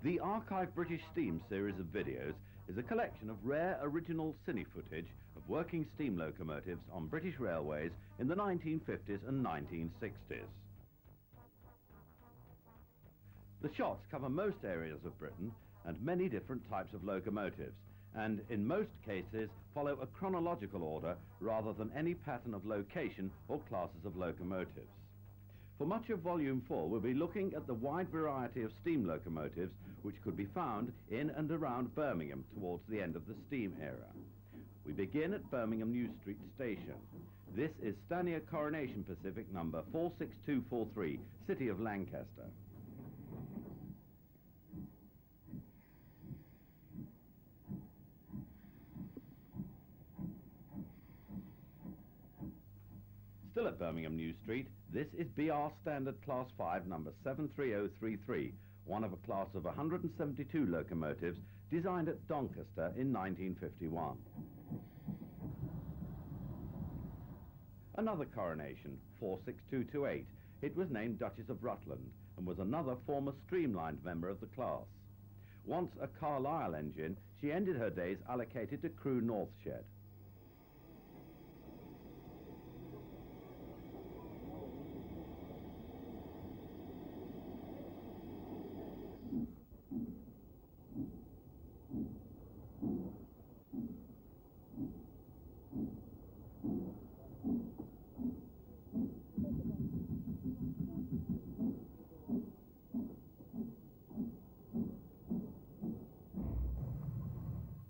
The Archive British Steam series of videos is a collection of rare original cine footage of working steam locomotives on British railways in the 1950s and 1960s. The shots cover most areas of Britain and many different types of locomotives, and in most cases follow a chronological order rather than any pattern of location or classes of locomotives. For much of Volume 4, we'll be looking at the wide variety of steam locomotives which could be found in and around Birmingham towards the end of the steam era. We begin at Birmingham New Street Station. This is Stanier Coronation Pacific number 46243, City of Lancaster. Still at Birmingham New Street, this is BR Standard Class 5 number 73033, one of a class of 172 locomotives designed at Doncaster in 1951. Another coronation, 46228. It was named Duchess of Rutland and was another former streamlined member of the class. Once a Carlisle engine, she ended her days allocated to Crewe Northshed.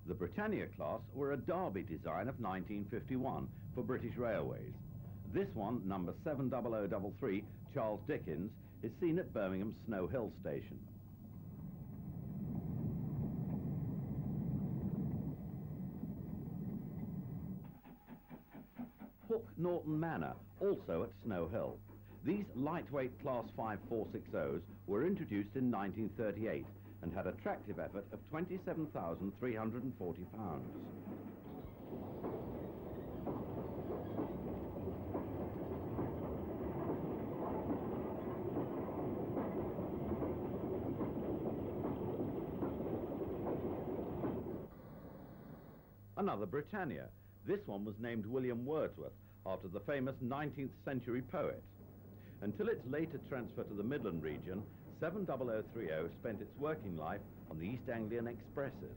The Britannia class were a Derby design of 1951 for British Railways. This one, number 70033, Charles Dickens, is seen at Birmingham's Snow Hill station. Hook Norton Manor, also at Snow Hill. These lightweight Class 5 460s were introduced in 1938 and had a tractive effort of 27,340 pounds. Another Britannia. This one was named William Wordsworth, after the famous 19th century poet. Until its later transfer to the Midland region, 70030 spent its working life on the East Anglian expresses.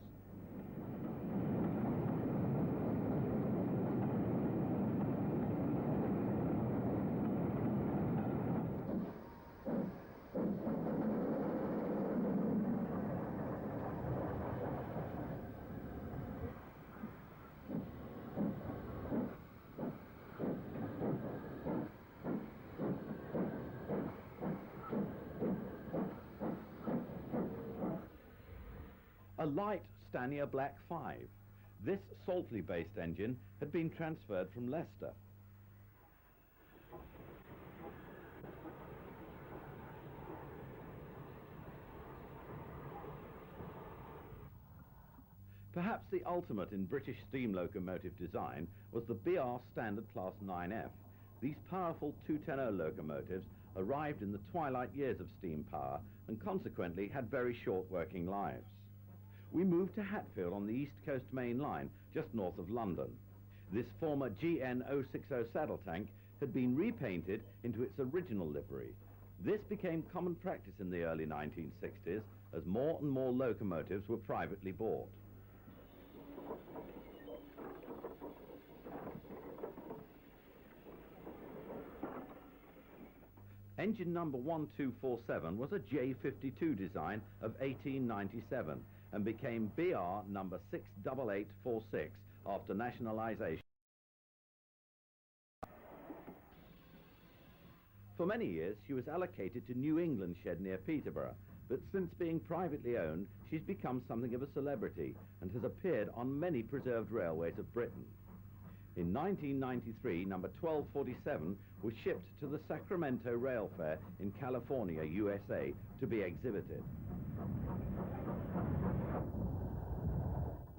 A light Stanier Black 5. This Saltley-based engine had been transferred from Leicester. Perhaps the ultimate in British steam locomotive design was the BR Standard Class 9F. These powerful 210 locomotives arrived in the twilight years of steam power and consequently had very short working lives. We moved to Hatfield on the East Coast Main Line, just north of London. This former GN 060 saddle tank had been repainted into its original livery. This became common practice in the early 1960s as more and more locomotives were privately bought. Engine number 1247 was a J52 design of 1897 and became BR number 68846 after nationalisation. For many years she was allocated to New England Shed near Peterborough, but since being privately owned she's become something of a celebrity and has appeared on many preserved railways of Britain. In 1993, number 1247 was shipped to the Sacramento Rail Fair in California, USA, to be exhibited.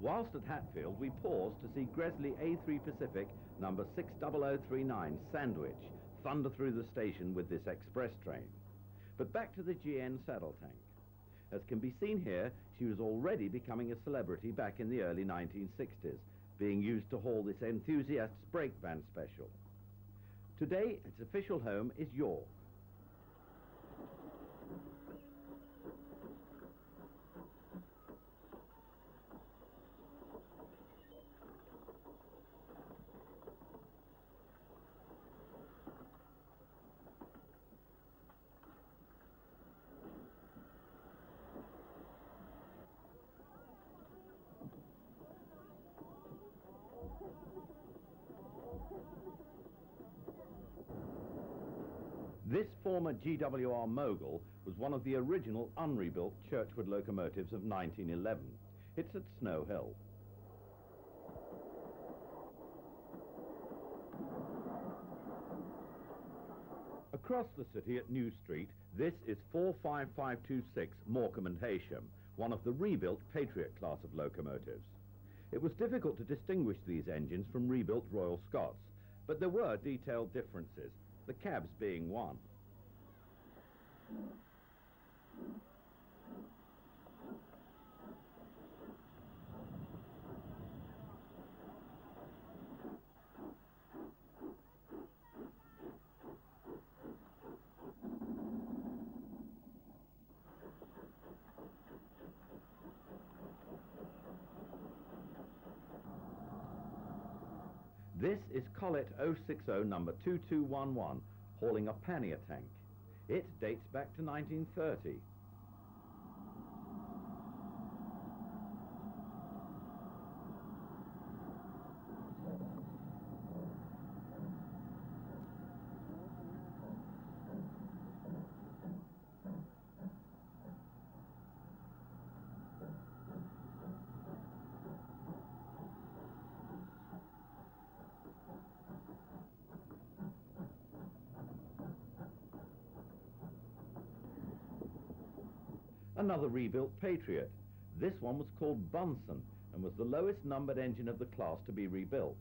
Whilst at Hatfield, we paused to see Gresley A3 Pacific number 60039 Sandwich thunder through the station with this express train. But back to the GN saddle tank. As can be seen here, she was already becoming a celebrity back in the early 1960s, being used to haul this enthusiast's brake van special. Today, its official home is York. This former GWR mogul was one of the original unrebuilt Churchwood locomotives of 1911. It's at Snow Hill. Across the city at New Street, this is 45526 Morecambe and Heysham, one of the rebuilt Patriot class of locomotives. It was difficult to distinguish these engines from rebuilt Royal Scots, but there were detailed differences, the cabs being one. This is Collet 060 number 2211, hauling a pannier tank. It dates back to 1930. Another rebuilt Patriot. This one was called Bunsen and was the lowest numbered engine of the class to be rebuilt.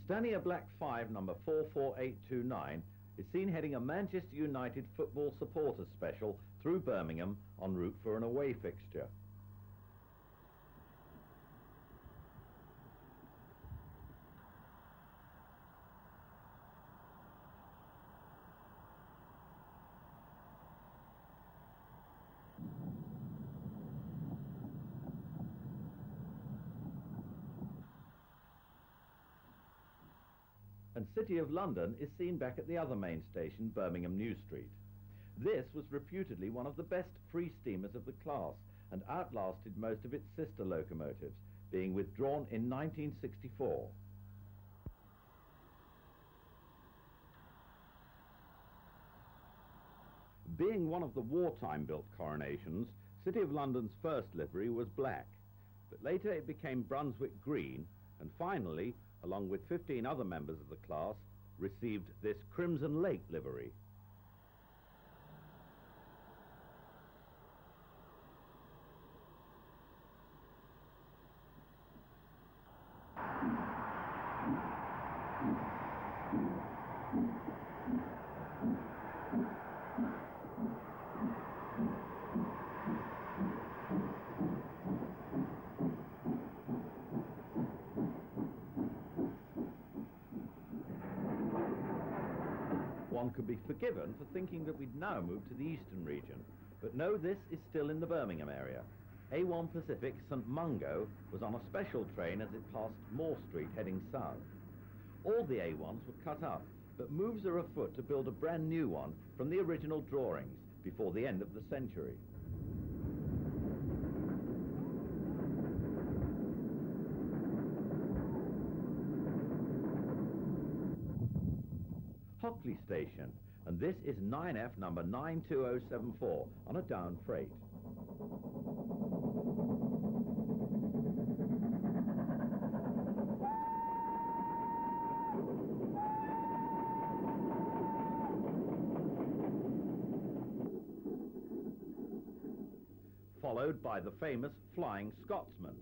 Stanier Black 5 number 44829 is seen heading a Manchester United football supporters special through Birmingham en route for an away fixture. And City of London is seen back at the other main station, Birmingham New Street. This was reputedly one of the best free steamers of the class and outlasted most of its sister locomotives, being withdrawn in 1964. Being one of the wartime-built coronations, City of London's first livery was black, but later it became Brunswick green, and finally, along with 15 other members of the class, received this Crimson Lake livery. One could be forgiven for thinking that we'd now moved to the eastern region, but no, this is still in the Birmingham area. A1 Pacific St Mungo was on a special train as it passed Moore Street heading south. All the A1s were cut up, but moves are afoot to build a brand new one from the original drawings before the end of the century. Hockley Station, and this is 9F number 92074 on a down freight. followed by the famous Flying Scotsman.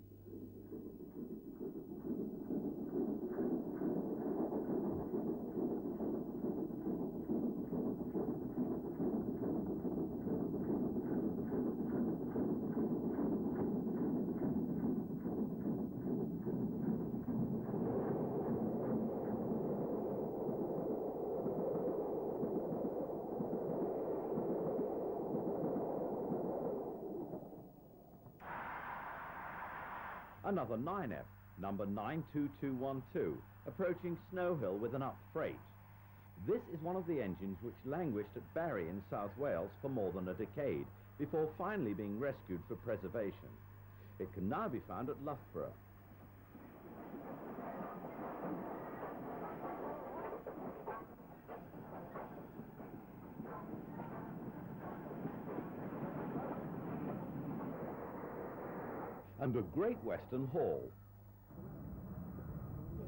Another 9F, number 92212, approaching Snow Hill with an up freight. This is one of the engines which languished at Barry in South Wales for more than a decade, before finally being rescued for preservation. It can now be found at Loughborough. And a Great Western Hall.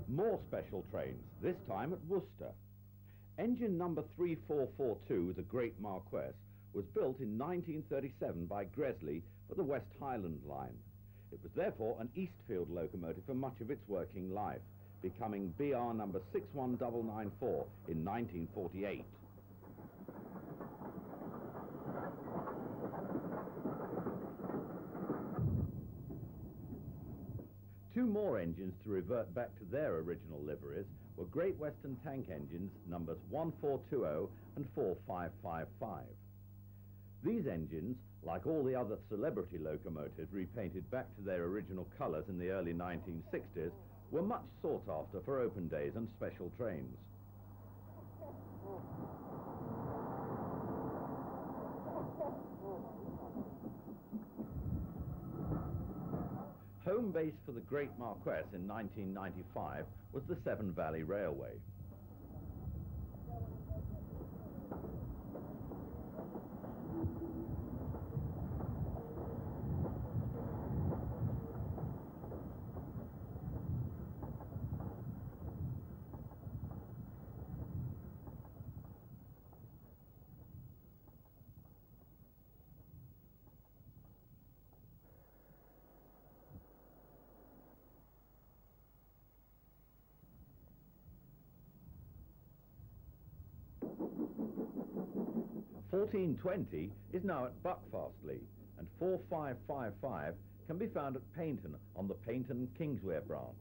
More special trains, this time at Worcester. Engine number 3442, the Great Marquess, was built in 1937 by Gresley for the West Highland Line. It was therefore an Eastfield locomotive for much of its working life, becoming BR number 61994 in 1948. Two more engines to revert back to their original liveries were Great Western tank engines numbers 1420 and 4555. These engines, like all the other celebrity locomotives repainted back to their original colours in the early 1960s, were much sought after for open days and special trains. Home base for the Great Marquess in 1995 was the Severn Valley Railway. (1420) is now at Buckfastleigh, and 4555 can be found at Paynton on the Paynton-Kingswear branch.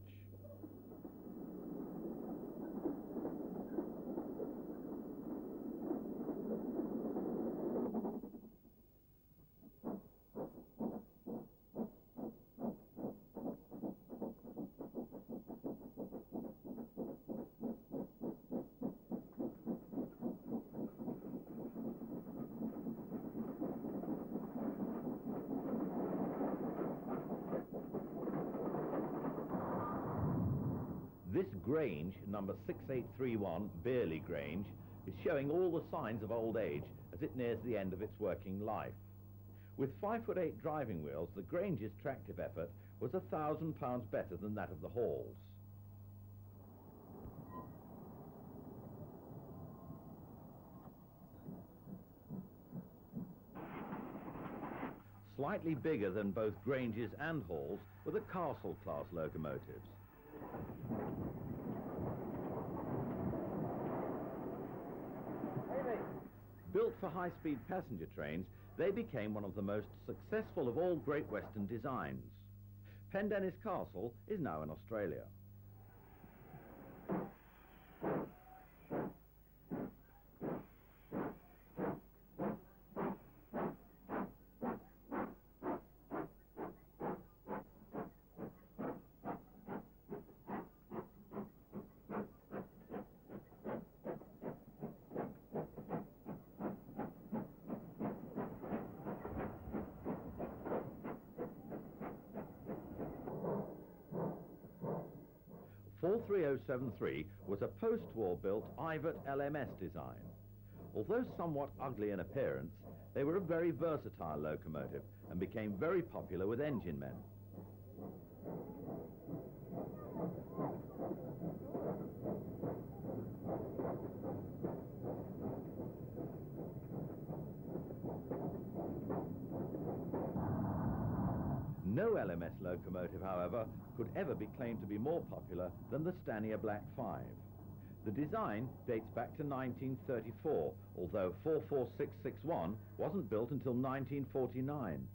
This Grange, number 6831, Bearley Grange, is showing all the signs of old age as it nears the end of its working life. With 5'8" driving wheels, the Grange's tractive effort was £1,000 better than that of the Halls. Slightly bigger than both Granges and Halls were the Castle-class locomotives. Built for high-speed passenger trains, they became one of the most successful of all Great Western designs. Pendennis Castle is now in Australia. (43073) was a post-war built Ivat LMS design. Although somewhat ugly in appearance, they were a very versatile locomotive and became very popular with engine men. No LMS locomotive, however, could ever be claimed to be more popular than the Stanier Black 5. The design dates back to 1934, although 44661 wasn't built until 1949.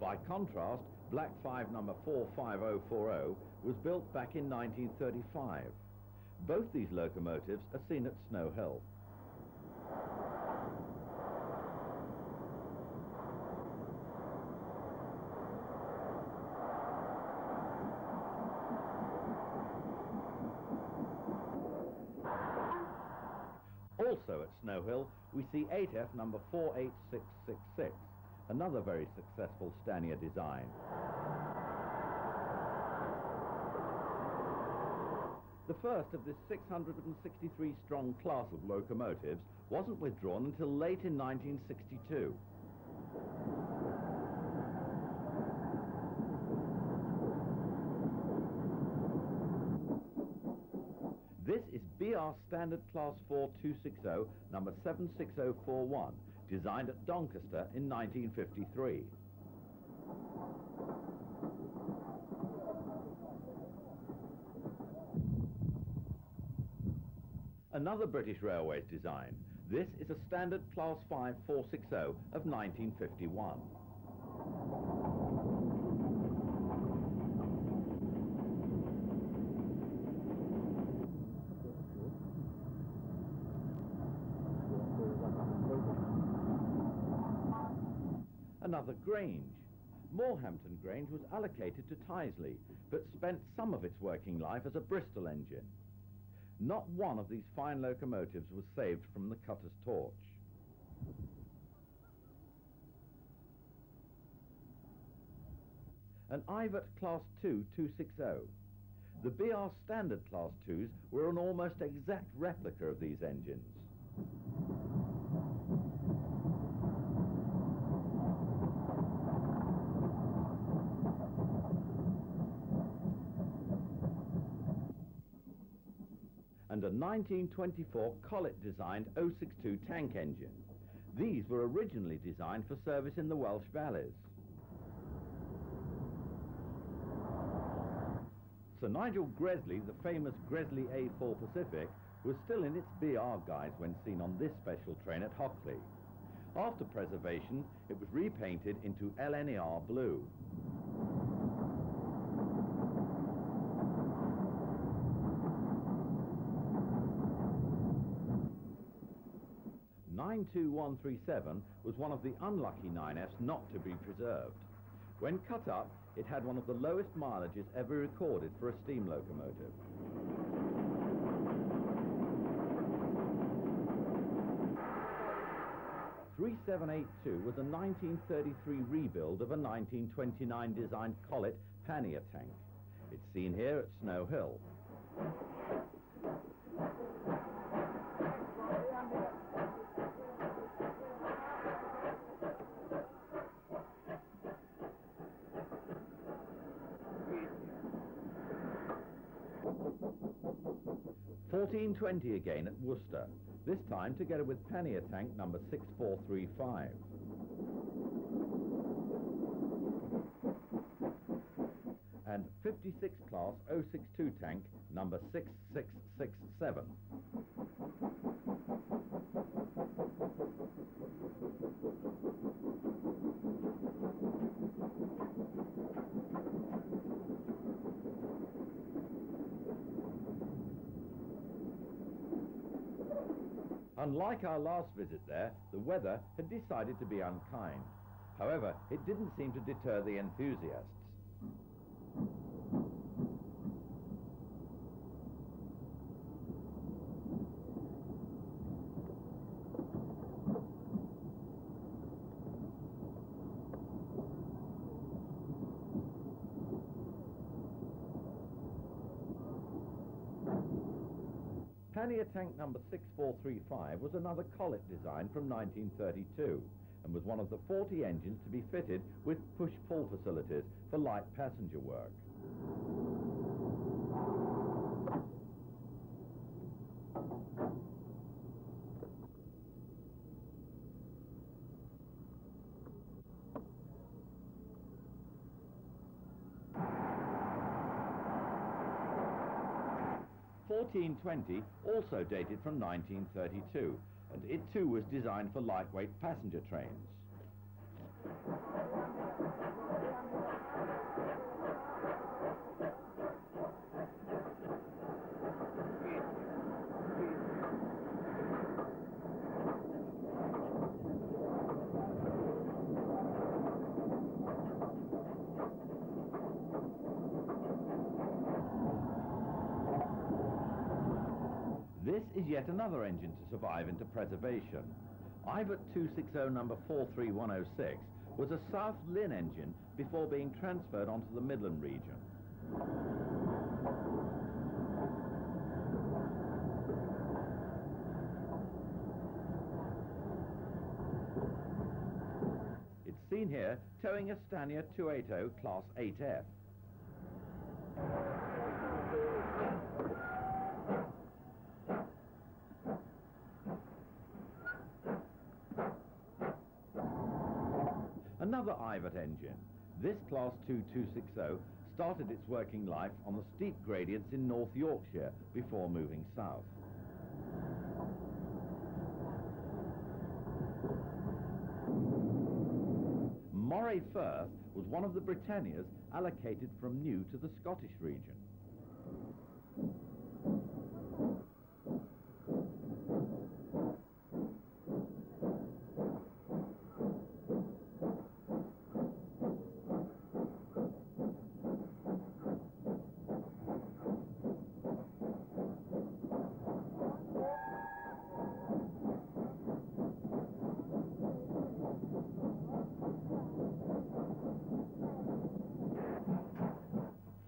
By contrast, Black 5 number 45040 was built back in 1935. Both these locomotives are seen at Snow Hill. Also at Snow Hill, we see 8F number 48666, another very successful Stanier design. The first of this 663-strong class of locomotives wasn't withdrawn until late in 1962. This is BR Standard Class 4260, number 76041, designed at Doncaster in 1953. Another British Railways design. This is a Standard Class 5 460 of 1951. Another Grange. Morehampton Grange was allocated to Tyseley, but spent some of its working life as a Bristol engine. Not one of these fine locomotives was saved from the cutter's torch. An Ivat Class 2 260. The BR Standard Class 2s were an almost exact replica of these engines. And a 1924 Collet-designed 062 tank engine. These were originally designed for service in the Welsh valleys. Sir Nigel Gresley, the famous Gresley A4 Pacific, was still in its BR guise when seen on this special train at Hockley. After preservation, it was repainted into LNER blue. (92137) was one of the unlucky 9Fs not to be preserved. When cut up, it had one of the lowest mileages ever recorded for a steam locomotive. (3782) was a 1933 rebuild of a 1929 designed Collet pannier tank. It's seen here at Snow Hill. (1420) again at Worcester, this time together with pannier tank number 6435. And 56 class 062 tank number 6667. Unlike our last visit there, the weather had decided to be unkind. However, it didn't seem to deter the enthusiasts. Pannier tank number 6435 was another Collet design from 1932 and was one of the 40 engines to be fitted with push-pull facilities for light passenger work. 1420 also dated from 1932, and it too was designed for lightweight passenger trains. This is yet another engine to survive into preservation. Ivat 260 number 43106 was a South Lynn engine before being transferred onto the Midland region. It's seen here towing a Stania 280 Class 8F. Another Ivat engine, this Class 2 260, started its working life on the steep gradients in North Yorkshire before moving south. Moray Firth was one of the Britannias allocated from New to the Scottish region.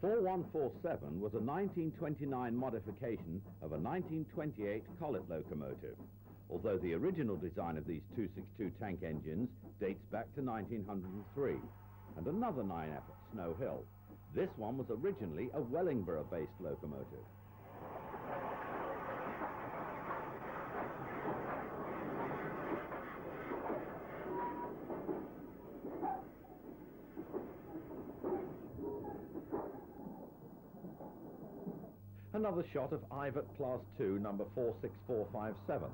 .4147 was a 1929 modification of a 1928 Collet locomotive, although the original design of these 262 tank engines dates back to 1903, and another 9F at Snow Hill. This one was originally a Wellingborough-based locomotive. Another shot of Ivat Class 2 number 46457.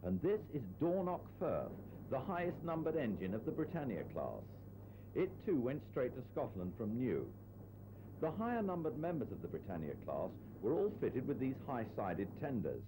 And this is Dornoch Firth, the highest numbered engine of the Britannia class. It too went straight to Scotland from New. The higher numbered members of the Britannia class were all fitted with these high-sided tenders.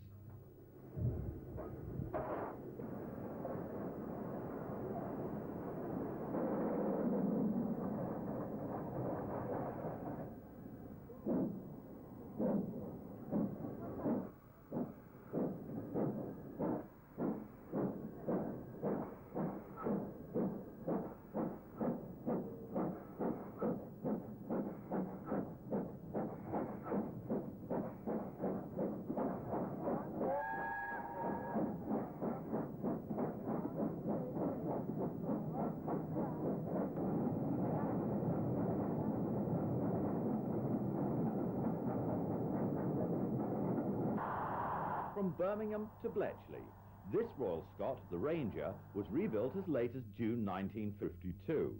From Birmingham to Bletchley, this Royal Scot, the Ranger, was rebuilt as late as June 1952.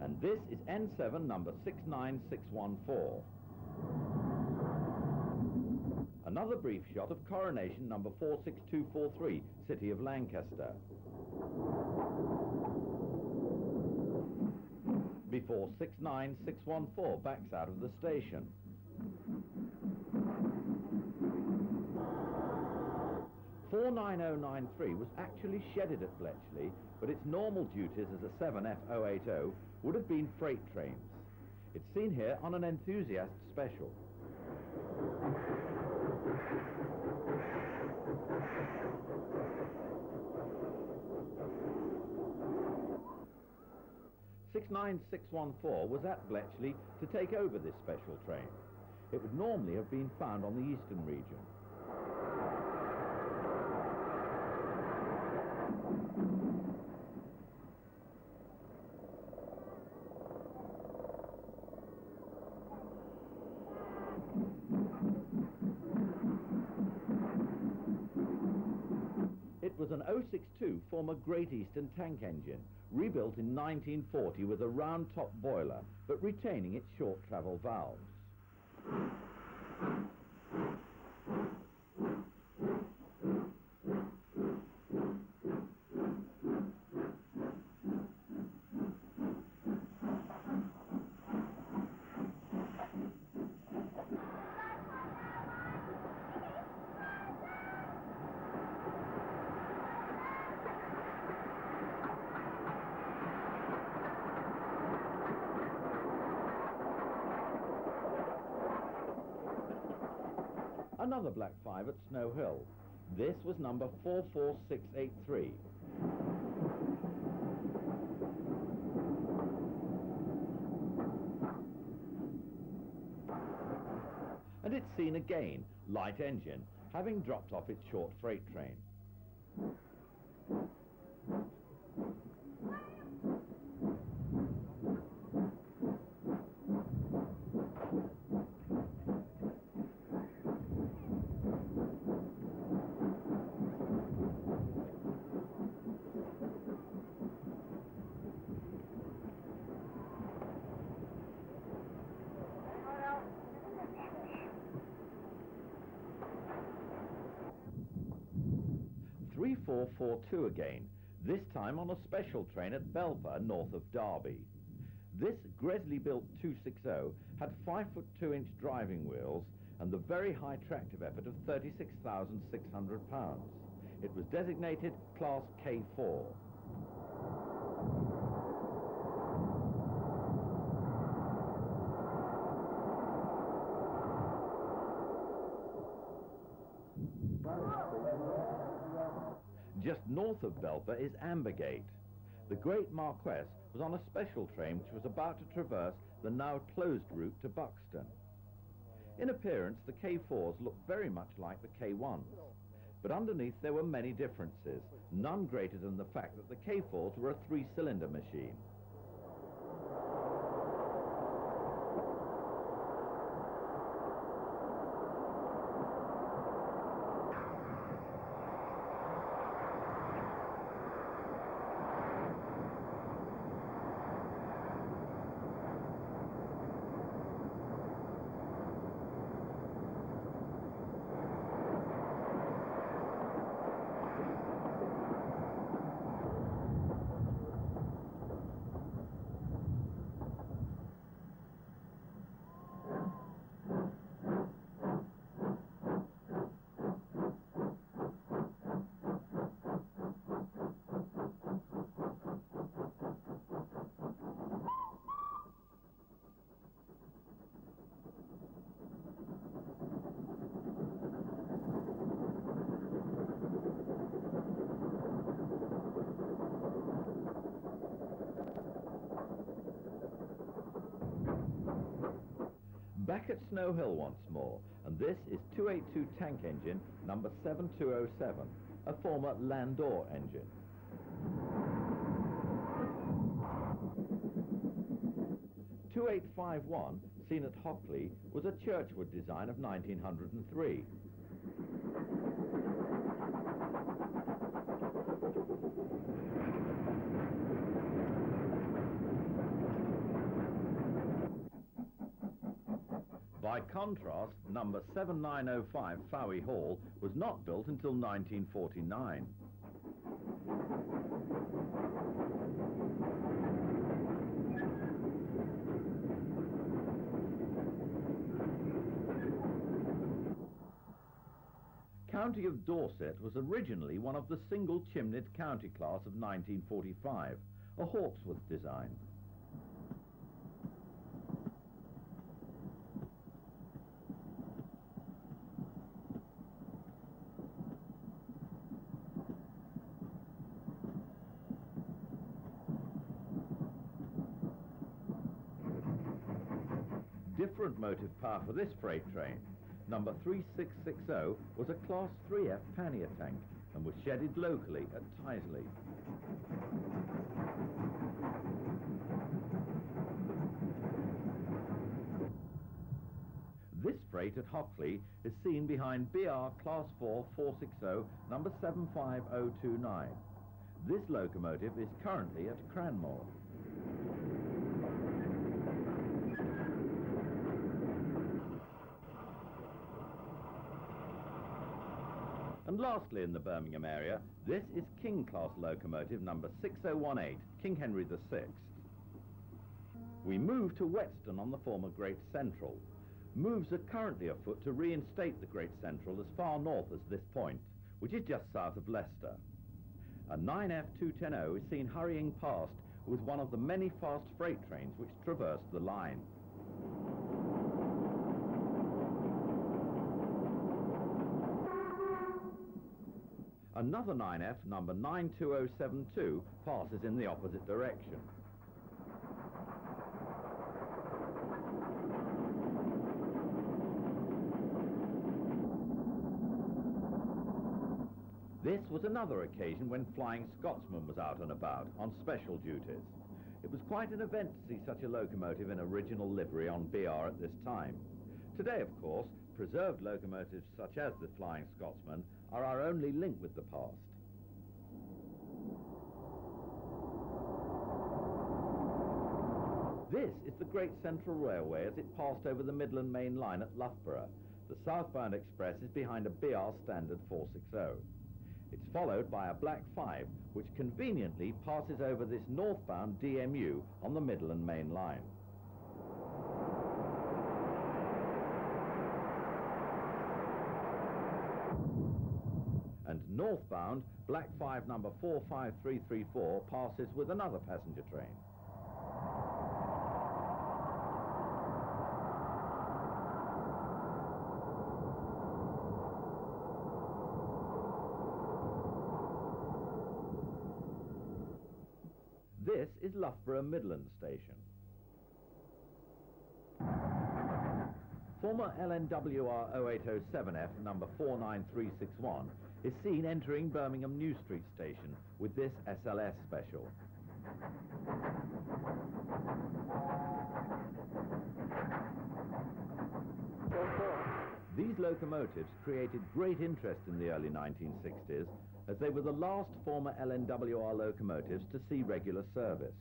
And this is N7 number 69614. Another brief shot of Coronation number 46243, City of Lancaster. Before 69614 backs out of the station. .49093 was actually shedded at Bletchley, but its normal duties as a 7F080 would have been freight trains. It's seen here on an enthusiast special. .69614 was at Bletchley to take over this special train. It would normally have been found on the eastern region. was an 062 former Great Eastern tank engine, rebuilt in 1940 with a round-top boiler, but retaining its short-travel valves. Another Black 5 at Snow Hill. This was number 44683. And it's seen again, light engine, having dropped off its short freight train. Three 442 again, this time on a special train at Belper, north of Derby. This Gresley-built 260 had 5'2" driving wheels and the very high tractive effort of 36,600 pounds. It was designated Class K4. Just north of Belper is Ambergate. The Great Marquess was on a special train which was about to traverse the now closed route to Buxton. In appearance, the K4s looked very much like the K1s, but underneath there were many differences, none greater than the fact that the K4s were a three-cylinder machine. Back at Snow Hill once more, and this is 282 tank engine number 7207, a former Landor engine. (2851), seen at Hockley, was a Churchwood design of 1903. By contrast, number 7905 Fowey Hall was not built until 1949. County of Dorset was originally one of the single-chimneyed county class of 1945, a Hawksworth design. Different motive power for this freight train. Number 3660 was a Class 3F pannier tank and was shedded locally at Tyseley. This freight at Hockley is seen behind BR Class 4 460 number 75029. This locomotive is currently at Cranmore. And lastly in the Birmingham area, this is King Class locomotive number 6018, King Henry VI. We move to Whetstone on the former Great Central. Moves are currently afoot to reinstate the Great Central as far north as this point, which is just south of Leicester. A 9F210 is seen hurrying past with one of the many fast freight trains which traverse the line. Another 9F, number 92072, passes in the opposite direction. This was another occasion when Flying Scotsman was out and about on special duties. It was quite an event to see such a locomotive in original livery on BR at this time. Today, of course, preserved locomotives such as the Flying Scotsman are our only link with the past. This is the Great Central Railway as it passed over the Midland Main Line at Loughborough. The southbound express is behind a BR Standard 460. It's followed by a Black 5, which conveniently passes over this northbound DMU on the Midland Main Line. And northbound, Black 5 number 45334 passes with another passenger train. This is Loughborough Midland Station. Former LNWR 0807F number 49361 is seen entering Birmingham New Street Station with this SLS special. These locomotives created great interest in the early 1960s as they were the last former LNWR locomotives to see regular service.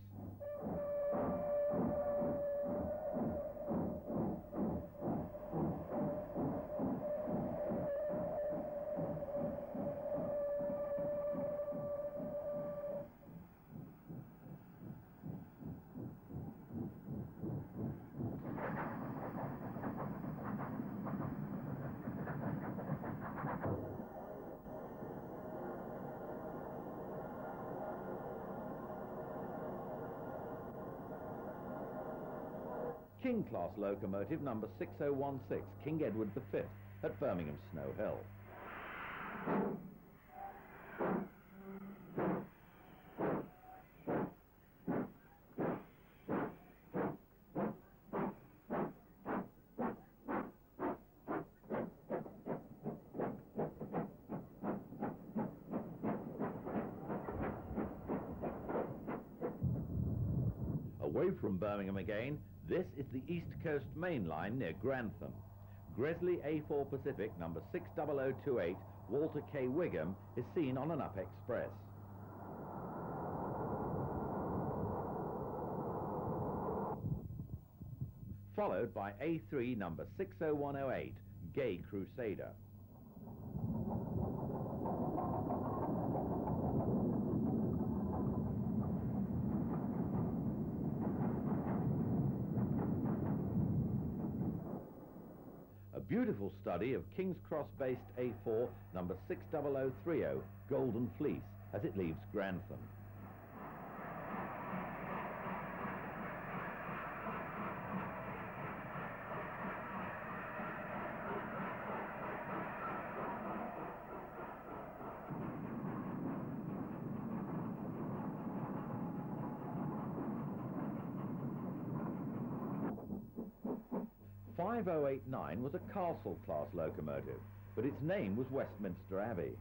King Class locomotive number 6016, King Edward V, at Birmingham Snow Hill. Away from Birmingham again, this is the East Coast Main Line near Grantham. Gresley A4 Pacific number 60028, Walter K. Wigham, is seen on an up express. Followed by A3 number 60108, Gay Crusader. Beautiful study of King's Cross-based A4 number 60030, Golden Fleece, as it leaves Grantham. .5089 was a Castle-class locomotive, but its name was Westminster Abbey.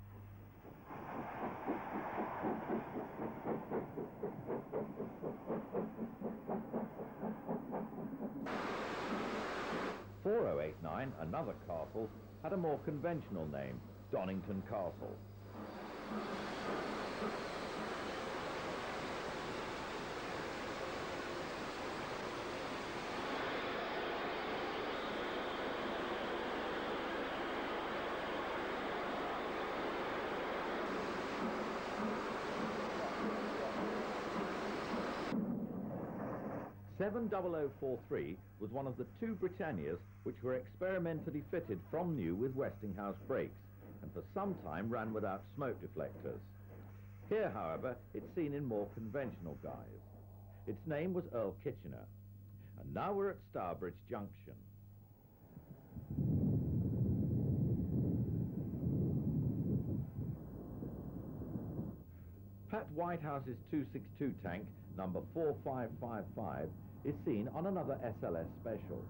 4089, another castle, had a more conventional name, Donington Castle. (70043) was one of the two Britannias which were experimentally fitted from new with Westinghouse brakes, and for some time ran without smoke deflectors. Here, however, it's seen in more conventional guise. Its name was Earl Kitchener. And now we're at Stourbridge Junction. Pat Whitehouse's 262 tank, number 4555, is seen on another SLS special.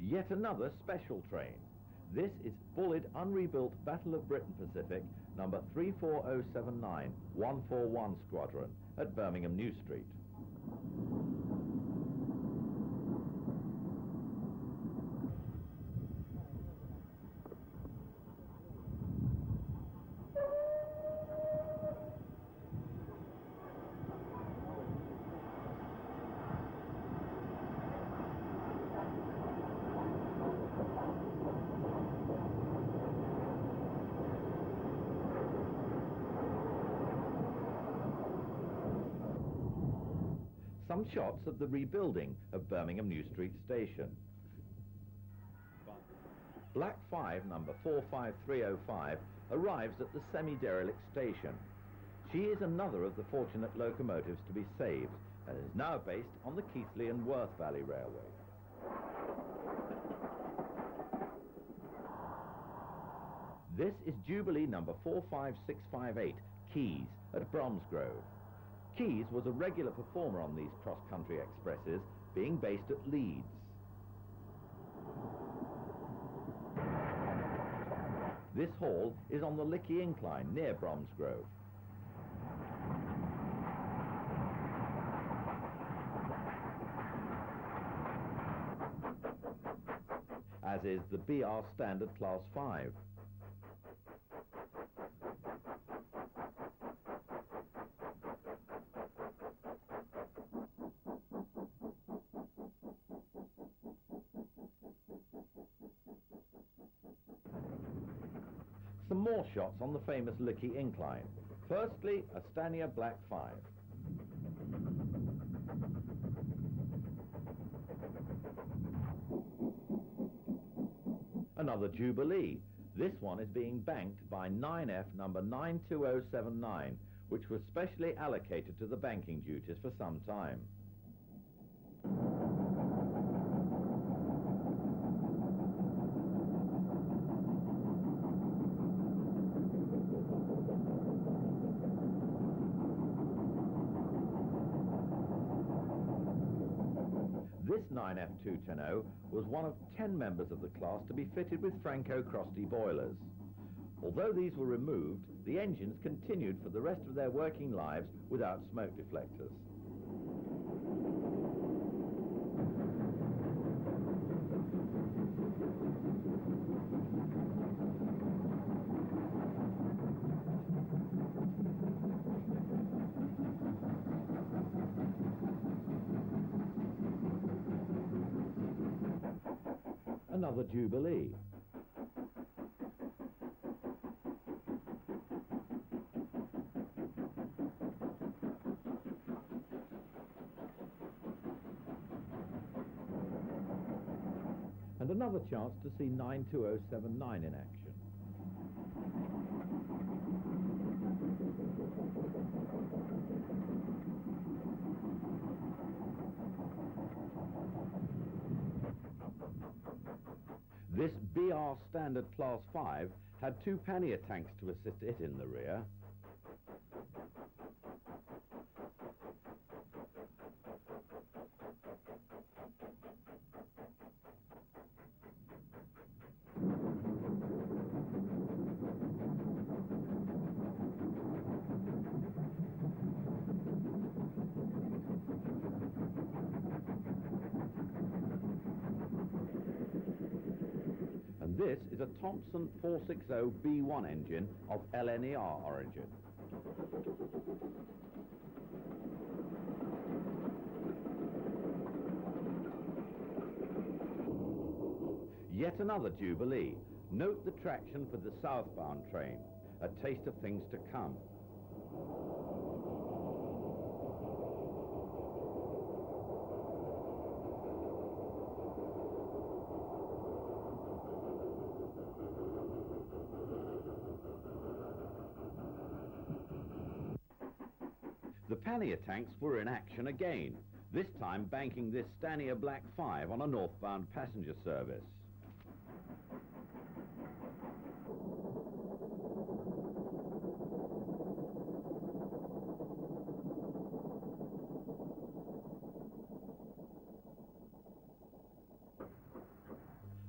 Yet another special train. This is bullied unrebuilt Battle of Britain Pacific number 34079 141 Squadron at Birmingham New Street. Some shots of the rebuilding of Birmingham New Street Station. Black 5, number 45305, arrives at the semi-derelict station. She is another of the fortunate locomotives to be saved and is now based on the Keighley and Worth Valley Railway. This is Jubilee number 45658, Keys, at Bromsgrove. Keys was a regular performer on these cross-country expresses, being based at Leeds. This hall is on the Lickey Incline near Bromsgrove. As is the BR Standard Class 5. Some more shots on the famous Lickey Incline. Firstly, a Stania Black 5. Another Jubilee. This one is being banked by 9F number 92079, which was specially allocated to the banking duties for some time. This 9F210 was one of 10 members of the class to be fitted with Franco-Crosty boilers. Although these were removed, the engines continued for the rest of their working lives without smoke deflectors. Another Jubilee. another chance to see 92079 in action. This BR Standard Class 5 had two pannier tanks to assist it in the rear. This is a Thompson 460B1 engine of LNER origin. Yet another jubilee. Note the traction for the southbound train, a taste of things to come. The pannier tanks were in action again, this time banking this Stanier Black 5 on a northbound passenger service.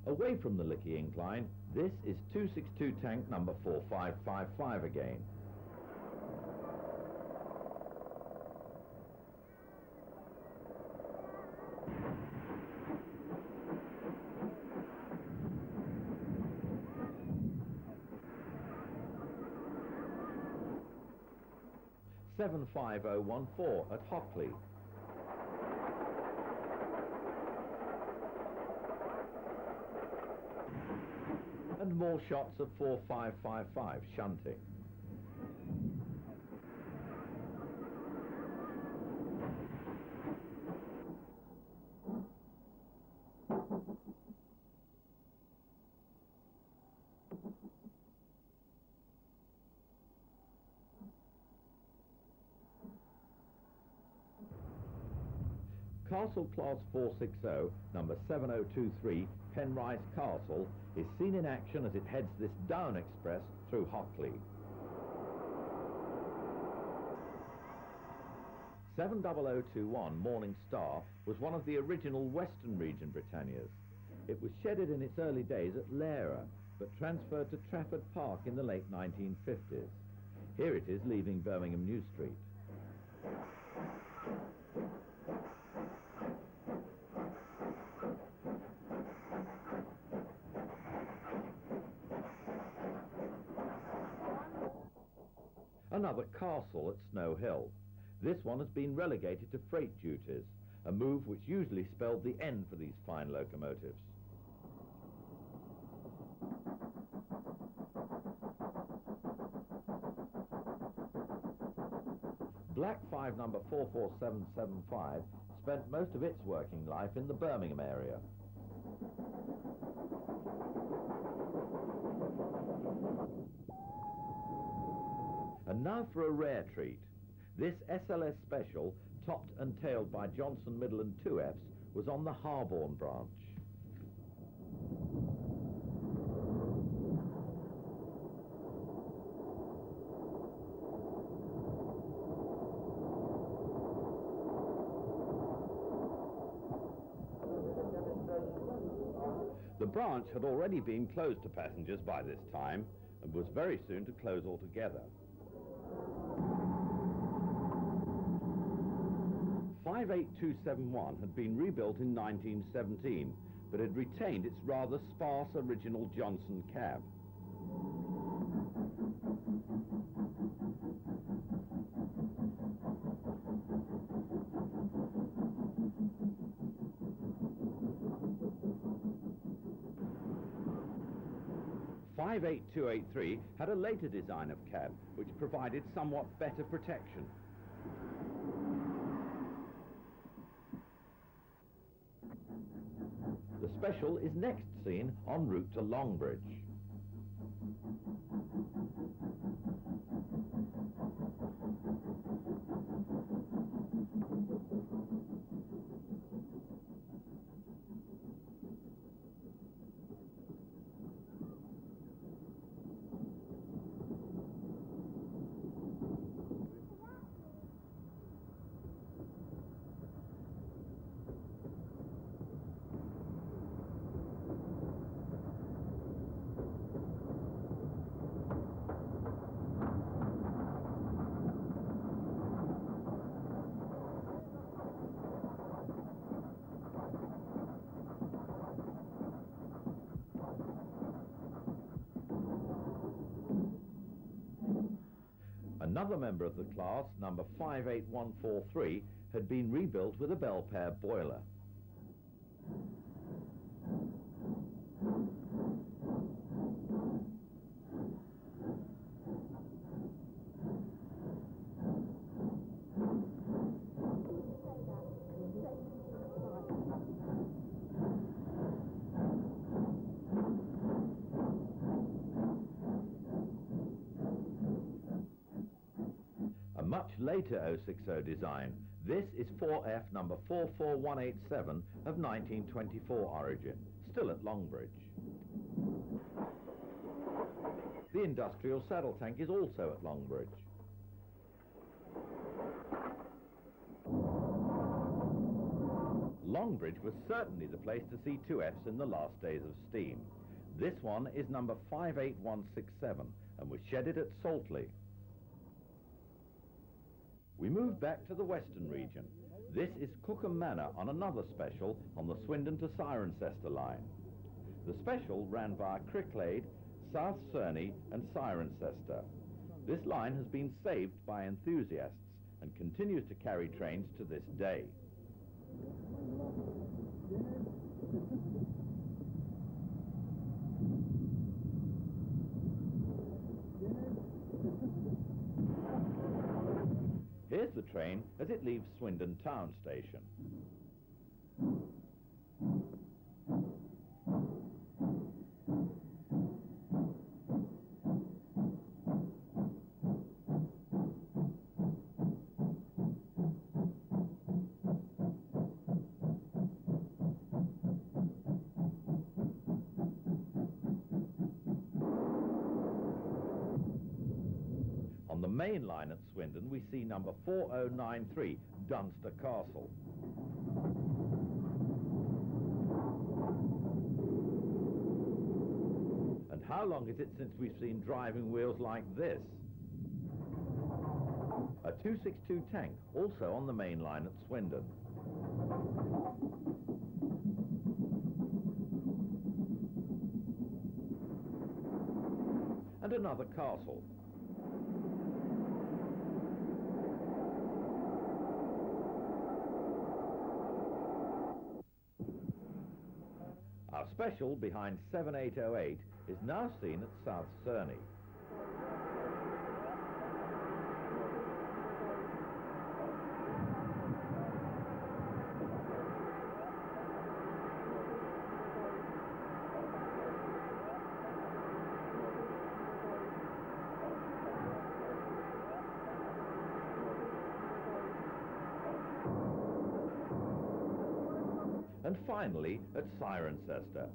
Away from the Lickey incline, this is 262 tank number 4555 again. (75014) at Hockley. And more shots of 4555 shunting. Castle Class 460, number 7023, Penrise Castle, is seen in action as it heads this down express through Hockley. 70021 Morning Star was one of the original Western Region Britannias. It was shedded in its early days at Lara, but transferred to Trafford Park in the late 1950s. Here it is leaving Birmingham New Street. Another Castle at Snow Hill. This one has been relegated to freight duties, a move which usually spelled the end for these fine locomotives. Black 5 number 44775 spent most of its working life in the Birmingham area. And now for a rare treat. This SLS Special, topped and tailed by Johnson Midland 2Fs, was on the Harborne branch. The branch had already been closed to passengers by this time, and was very soon to close altogether. 58271 had been rebuilt in 1917, but had retained its rather sparse original Johnson cab. The 58283 had a later design of cab, which provided somewhat better protection. The special is next seen en route to Longbridge. Another member of the class, number 58143, had been rebuilt with a Belpaire boiler. Much later 060 design. This is 4F number 44187 of 1924 origin, still at Longbridge. The industrial saddle tank is also at Longbridge. Longbridge was certainly the place to see 2Fs in the last days of steam. This one is number 58167 and was shedded at Saltley. We move back to the western region. This is Cookham Manor on another special on the Swindon to Cirencester line. The special ran via Cricklade, South Cerney and Cirencester. This line has been saved by enthusiasts and continues to carry trains to this day. Here's the train as it leaves Swindon Town Station. On the main line at Swindon, we see number 4093, Dunster Castle. And how long is it since we've seen driving wheels like this? A 262 tank, also on the main line at Swindon. And another castle. Our special behind 7808 is now seen at South Cerney. And finally at Cirencester.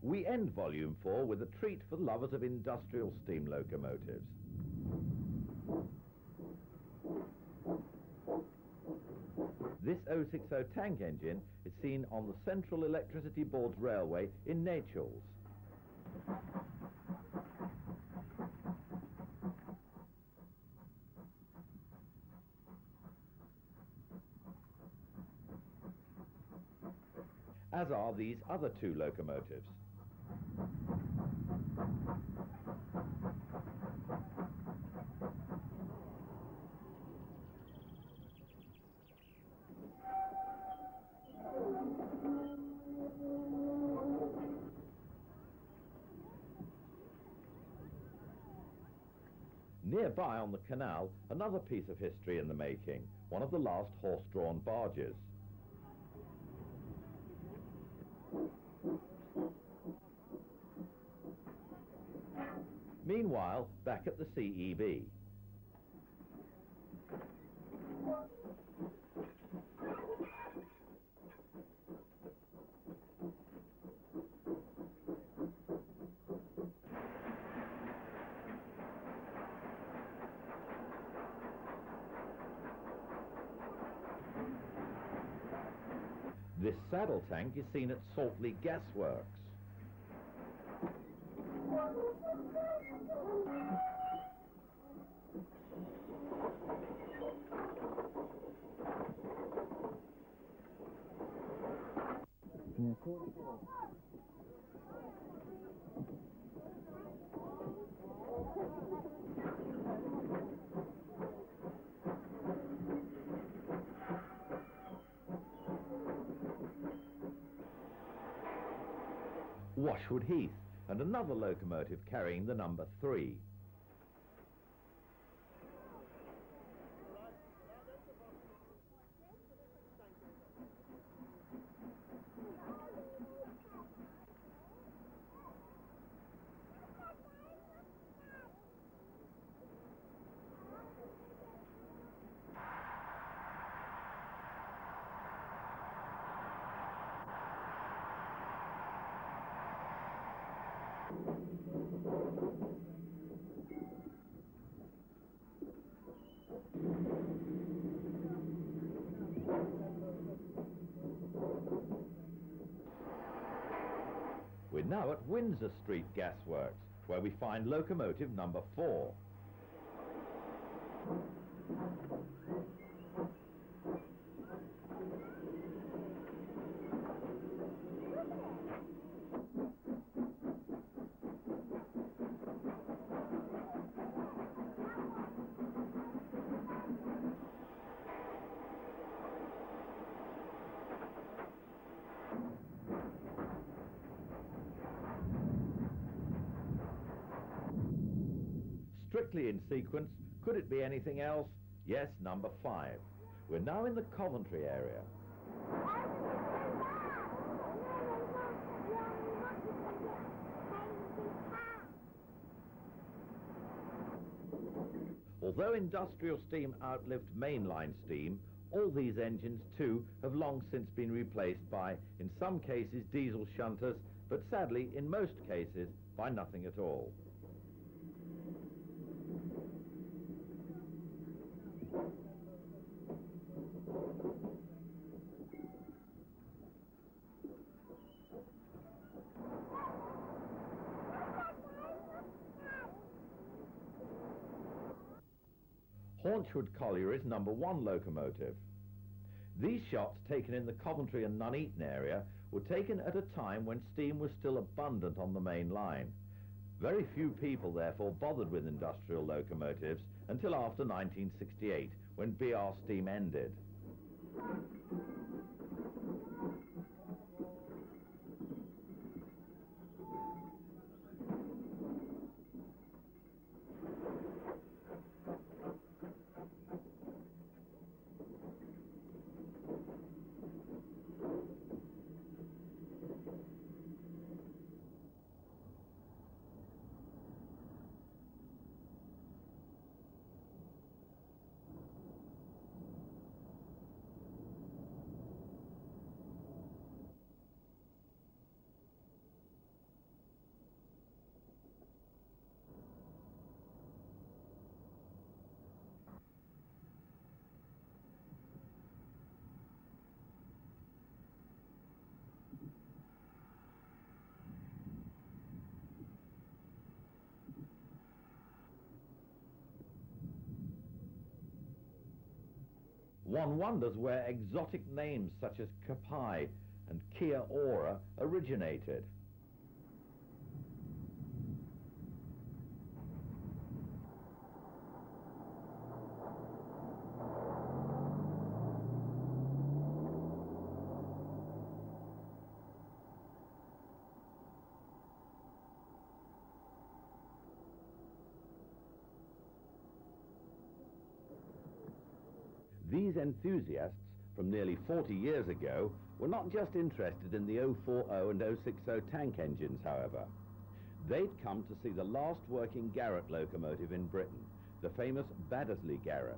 We end Volume 4 with a treat for lovers of industrial steam locomotives. This 060 tank engine is seen on the Central Electricity Board's railway in Nachels. As are these other two locomotives. nearby on the canal, another piece of history in the making, one of the last horse-drawn barges. Meanwhile, back at the CEB. This saddle tank is seen at Saltley Gasworks. Washwood Heath, and another locomotive carrying the number 3. We're now at Windsor Street Gasworks, where we find locomotive number 4. Strictly in sequence, could it be anything else? Yes, number 5. We're now in the Coventry area. Although industrial steam outlived mainline steam, all these engines too have long since been replaced by, in some cases, diesel shunters, but sadly, in most cases, by nothing at all. Haunchwood Colliery's number 1 locomotive. These shots, taken in the Coventry and Nuneaton area, were taken at a time when steam was still abundant on the main line. Very few people, therefore, bothered with industrial locomotives until after 1968, when BR steam ended. One wonders where exotic names such as Kapai and Kia Ora originated. These enthusiasts from nearly 40 years ago were not just interested in the 040 and 060 tank engines, however. They'd come to see the last working Garrett locomotive in Britain, the famous Baddesley Garrett.